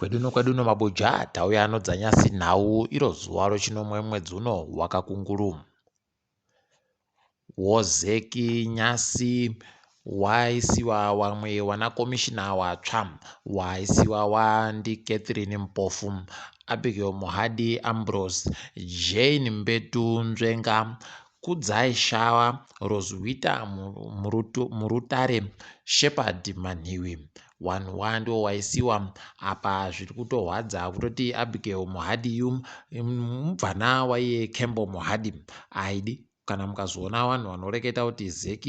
Kweduno mabuja tauya dzanyasi nhau iro zuva rochinomwe mwedzi uno waKakunguru. WoZEC nyasi waaisiwa wamwe wanakomishina watsva waaisiwa waNdi-Catherine Mpofu, Abigail Mohadi Ambrose, Jane Mbetu Nzvenga, kuZAI Rozwita Murutare, Shepherd Manhiwi. Wanhu ndiwo waisiwa apa. Zviri kutorwadza kutoti Abigail Mohadi Mubvana waKhembo Mohadi aidi. Kana mukazoona vanhu vanoreketa kuti ZEC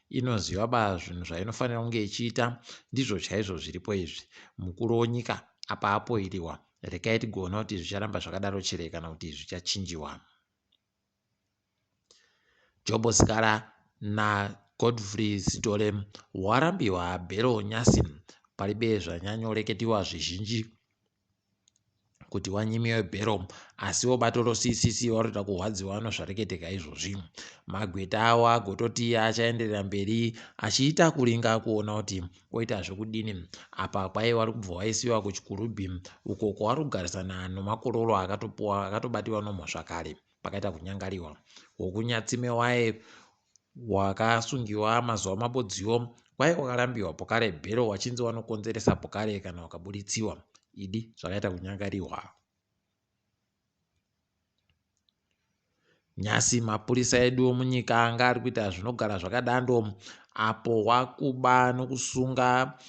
inoziva zvinhu zvainofanira kunge ichiita, ndizvo chaizvo zviripo izvi. Mukuru wenyika apa apoiriwa. Rekai tigoona kuti zvicharamba zvakadaro chero kana kuti zvichachinjiwa. Jobo Sikhala naGodfrey Sitole warambiwa bhero nyasi. Palibe zvanyanyoreketiwa zvizhinji kuti wanyimiwe bhero, asiwo bato roCCC varikuda kurwadziwa nezvareketeka izvozvi. Magweta avo agototi achaenderera mberi achiita kuringa kuona kuti oita zvekudini. Apa vari kubva vaisiwa kuchikurubhi uko kwavari kugarisana nemakororo akatobatiwa nomhosva kare pakaita kunyangariwa. Wokunyatsime waye wakasungiwa mazuva mabodziwo kwai wakarambiwa pokare bhero wachinzi wanokonzeresa pokare kana wakabuditsiwa. Idi zvakaita kunyangariwa. Nyasi mapurisa edu munyika anga ari kuita zvinogara zvakadando apo wakuba nokusunga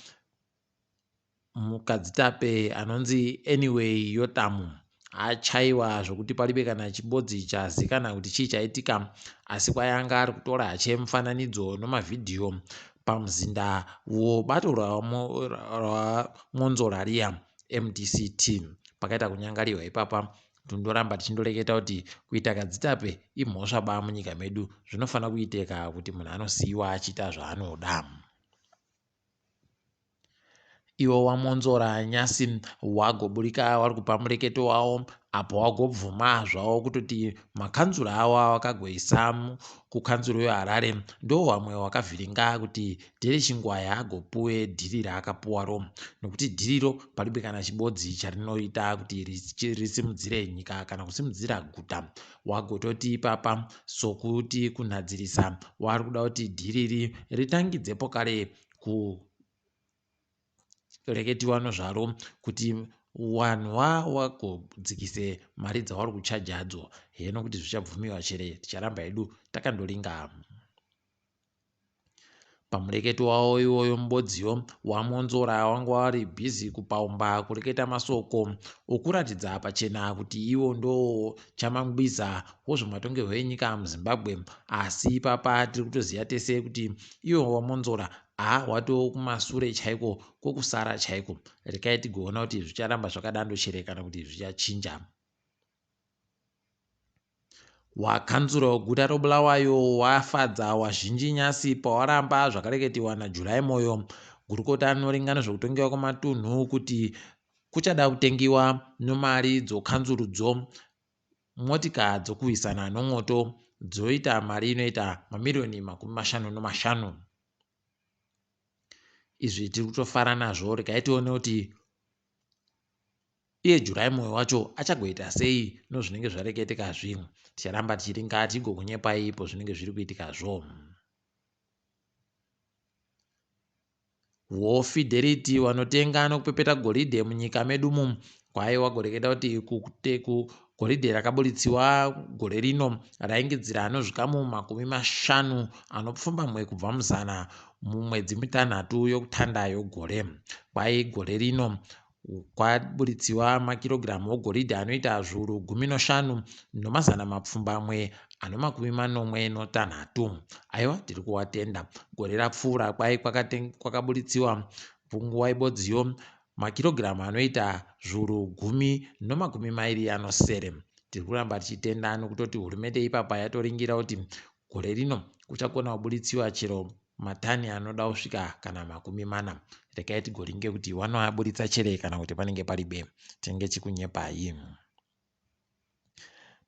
mukadzitape anonzi anyimiwa Yotamu. Achaiwa zvokuti palibe kana chibodzi chazikana kuti chii chaitika, asi kwaianga ari kutora achemufananidzo nemavhidhiyo pamuzinda wobato ramonzora riya MDCT. Pakaita kunyangariwa ipapa. Tindoramba tichindoreketa kuti kuita kadzitape imhosva munyika medu. Zvinofanira kuitika kuti munhu anosiyiwa achiita zvaanoda. Iwo wamonzora nyasi wagoburika vari kupa mureketo wavo apo wagobvuma zvavo kutoti makanzura avo vakagoisa kukanzuro yeHarare ndo vamwe wakavhiringa kuti Dhiri Chingwaya agopuwe dhiri raakapuwaro, nokuti dhiriro palibe kana chibodzi charinoita kuti risimudzire nyika kana kusimudzira guta. Wagototi ipapa sokuti kunhadzirisa wari kuda kuti dhiriri ritangidzepo kare kureketiwa nezvaro kuti vanhu vagodzikise mari dzavari kuchaja hadzo. Heno kuti zvichabvumiwa chere ticharamba hedu takandoringa. Pamureketo wavo iwoyo mubodziwo wamonzora wanga vari bhizi kupaumba kureketa masoko okuratidza pachena kuti iwo ndo chamangwiza wozvematongerwo enyika muZimbabwe, asi ipapa tiri kutoziva tese kuti iwo wamonzora wato kumashure chaiko kwokusara chaiko. Rekai tigoona kuti zvicharamba zvakadando chere kana kuti zvichachinja. Wakanzura weguta roBulawayo wafadza wazhinji nyasi pawaramba zvakareketiwa naJuly Moyo, gurukota anoringa nezvekutongiwa kwematunhu, kuti kuchada kutengiwa nemari dzokanzurudzo motika dzokuhwisana nomoto dzoita mari inoita mamirioni 55. Izvi tiri kutofara nazvo. Rekai tione kuti iye July Moyo wacho achagoita sei nozvinenge zvareketeka zvino. Ticharamba tichiringa tigokunyepai ipo zvinenge zviri kuitikazvo. WoFidelity wanotenga nokupepeta goridhe munyika medumu kwai wagoreketa kuti goridhe rakabuditsiwa gore rino raingidzira anozvikamu 50 anopfumbamwe kubva muzana mumwedzi mitanhatu yokutanda yogore. Kwai gore rino kwabuditsiwa makirogiramu ogoridhe anoita zviuru 15 nomazana mapfumbamwe ano 46. Aiwa, tiri kuwatenda. Gore rapfuura kwai kwakabuditsiwa punguva ibodziyo makirogiramu anoita zviuru 10.27. Tiri kuramba tichitenda nokutoti hurumende ipapa yatoringira kuti gore rino kuchakona kubuditsiwa chero matani anoda kusvika kana 40. Rekai tigoringe kuti wanoabuditsa chere kana kuti panenge paribe. Tinenge chikunyepai.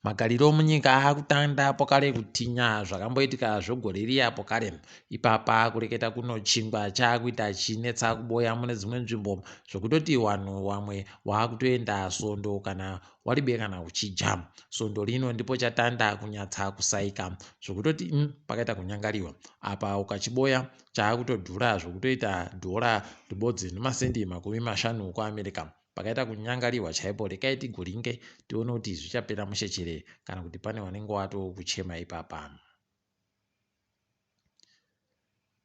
magariro munyika akutanda pokare kutinya zvakamboitika zvegore riyapo kare ipapa kureketa kunochingwa chaakuita chinetsa kuboya mune dzimwe nzvimbo zvokutoti vanhu vamwe waakutoenda svondo kana waribe kana uchija svondo rino ndipo chatanda kunyatsa kusaika zvokutoti pakaita kunyangariwa apa ukachiboya chaakutodhura zvokutoita dhora ribodzi nemasendi 50 kuAmerica pakaita kunyangariwa chaipo. Rekai tigoringe tione kuti zvichapera mushechere kana kuti pane vanenge watokuchema ipapa.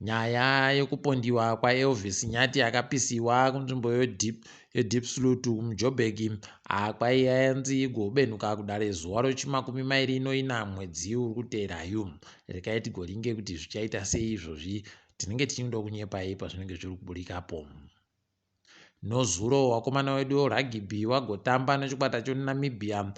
Nyaya yekupondiwa kwaElvis Nyati akapisiwa kunzvimbo yeDeep Sloot muJoburg kwaiyanzi igobenuka kudare zuva rochi24 mwedzi uri kuteera uyu. Rekai tigoringe kuti zvichaita sei izvozvi, tinenge tichinoda kunyepai pazvinenge zviri kuburikapo. Nozuro wakomana wedu weragibhi wagotamba nechikwata cheNamibia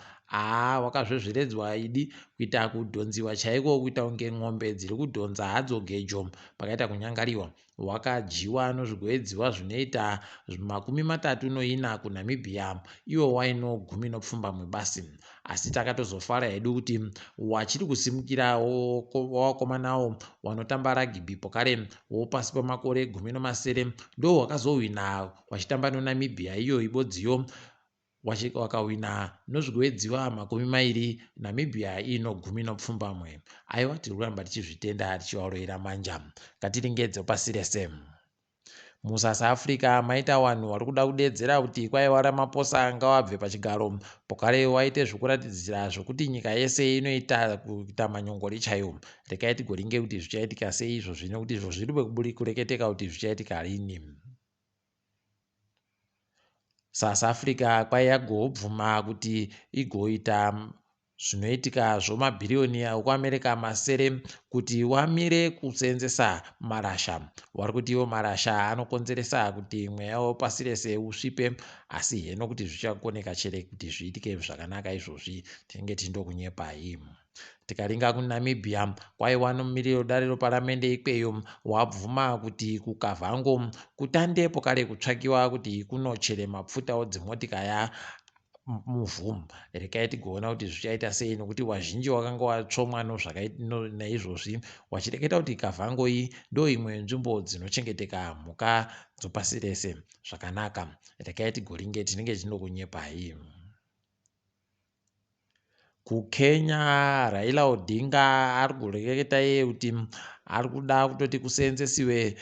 wakazvezveredzwa idi kuita kudhonziwa chaiko kuita kunge ng'ombe dziri kudhonza hadzo gejo pakaita kunyangariwa. Wakajiwa nozvigoedziwa zvinoita 34 kuNamibia iwo waino 10 basi. Asi takatozofara hedu kuti wachiri kusimukira wakomanawo wanotamba ragibhi pokare wopasi pamakore 17 ndo wakazowina wachitamba noNamibia iyo ibodziyo wakawina nozvigoedziwa 20 Namibia ino 17. Aiwa tiri kuramba tichizvitenda tichivarohera manja. Ngatiringedze pasi rese. MuSouth Africa maita vanhu vari kuda kudedzera kuti kwaiva Ramaphosa ngavabve pachigaro pokare waite zvokuratidzira zvokuti nyika yese inoita kuita manyongori chaiwo. Rekai tigoringe kuti zvichaitika sei izvozvi nekuti izvo zviri kureketeka kuti zvichaitika rini. South Africa kwaiyagobvuma kuti igoita zvinoitika zvomabhiriyoni okuAmerica masere kuti wamire kuseenzesa marasha. Wari kuti iwo marasha anokonzeresa kuti mweya wepasi rese usvipe, asi heno kuti zvichakoneka chere kuti zviitike zvakanaka izvozvi tinenge tindokunyepai. Tikaringa kuNamibia kwaiwa nomumiriri wedare reparamende ikweyo wabvuma kuti kuKavango kutande pokare kutsvakiwa kuti kunochere mapfuta dzimotikaya muvhu. Rekai tigoona kuti zvichaita sei nokuti wazhinji wakanga watsvomwa naizvozvi wachireketa kuti Kavango iyi ndo imwe nzvimbo dzinochengeteka mhuka dzopasi rese zvakanaka. Rekai tigoringe tinenge tinokunyepai. KuKenya Raila Odinga ari kureketa iye kuti ari kuda kutoti kuseenzesiwe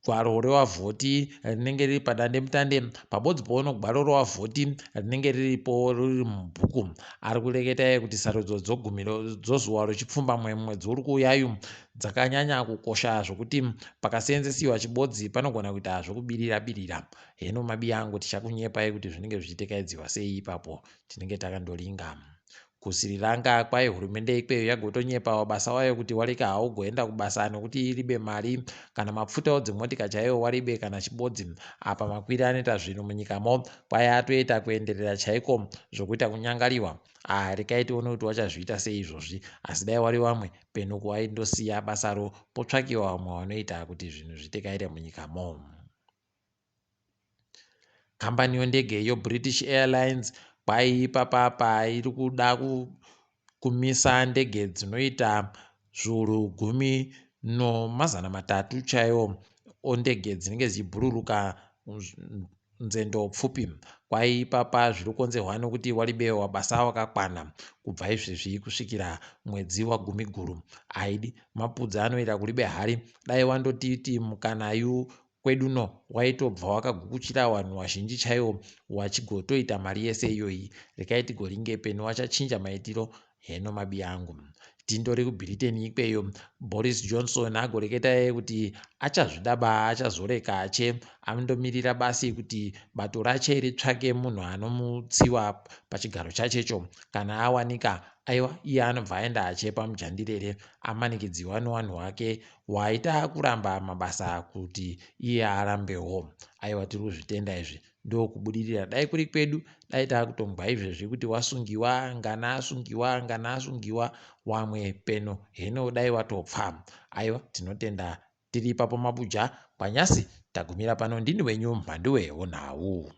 gwaro rewavhoti rinenge riri padandemutande pabodzi poono gwaro rewavhoti rinenge riripo riri mubhuku. Ari kureketa iye kuti sarudzo dzozuva rochipfumbamwe mwedzi uri kuuyayu dzakanyanya kukosha zvokuti pakaseenzesiwa chibodzi panogona kuita zvokubirira. Heno mabiya angu tichakunyepai kuti zvinenge zvichitekaidziwa sei ipapo tinenge takandoringa. KuSri Lanka kwai hurumende ikweyo yagotonyepawo basa wayo kuti warika haugoenda kubasa nokuti iribe mari kana mapfuta dzimotika chaiwo waribe kana chibodzi. Apa makwiri anoita zvinhu munyikamo kwai atoita kuenderera chaiko zvokuita kunyangariwa. Rekai tione kuti wachazviita sei izvozvi, asi dai wari vamwe penuku waindosiya basaro potsvakiwa vamwe vanoita kuti zvinhu zvitekaire munyikamo. Kambani yondege yoBritish Airlines kwai ipapa iri kuda kumisa ndege dzinoita zviuru 10 chaiwo ondege dzinenge dzichibhururuka nzendo pfupi. Kwai ipapa zviri kukonzerwa nokuti waribewa basa wakakwana kubva izvezvi kusvikira mwedzi wa10 aidi mapudza anoita kuribe hari. Dai wandotiti mukanayu kweduno waitobva wakagukuchira vanhu vazhinji chaiwo wachigotoita mari yese iyoyi. Rekai tigoringe penu wachachinja maitiro. Heno mabiya angu tindori kuBritain ikweyo Boris Johnson agoreketa kuti achazvidaba achazoreka andomirira basi kuti bato rache ritsvake munhu anomutsiwa pachigaro chachecho. Kana awanika aiwa iye anobva aenda achepa mujandirere amanikidziwa nevanhu vake waita kuramba mabasa kuti iye arambewo. Aiwa tiri kuzvitenda izvi ndokubudirira. Dai kuri kwedu dai taakutongwa izvezvi kuti wasungiwa ngana asungiwa wamwe peno heno dai watopfa. Aiwa tinotenda tiri ipapo mabuja kwanyasi tagumira pano. Ndini wenyu Mhanduwe WeNhau.